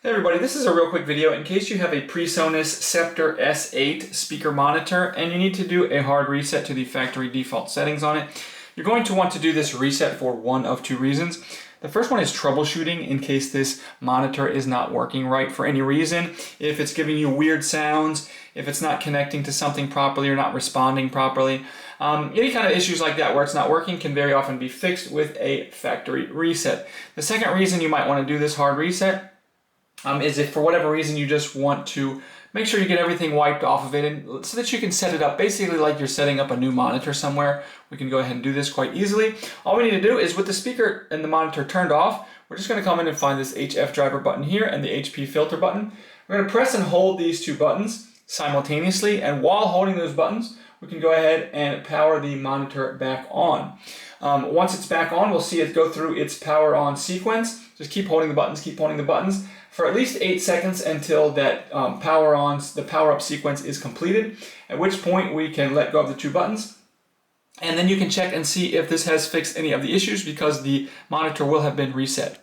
Hey everybody, this is a real quick video in case you have a PreSonus Sceptre S8 speaker monitor and you need to do a hard reset to the factory default settings on it. You're going to want to do this reset for one of two reasons. The first one is troubleshooting in case this monitor is not working right for any reason. If it's giving you weird sounds, if it's not connecting to something properly or not responding properly. Any kind of issues like that where it's not working can very often be fixed with a factory reset. The second reason you might want to do this hard reset is if for whatever reason you just want to make sure you get everything wiped off of it and so that you can set it up basically like you're setting up a new monitor somewhere. We can go ahead and do this quite easily. All we need to do is with the speaker and the monitor turned off, we're just going to come in and find this HF driver button here and the HP filter button. We're going to press and hold these two buttons simultaneously, and while holding those buttons we can go ahead and power the monitor back on. Once it's back on, we'll see it go through its power on sequence. Just keep holding the buttons, for at least 8 seconds until that the power up sequence is completed, at which point we can let go of the two buttons. And then you can check and see if this has fixed any of the issues because the monitor will have been reset.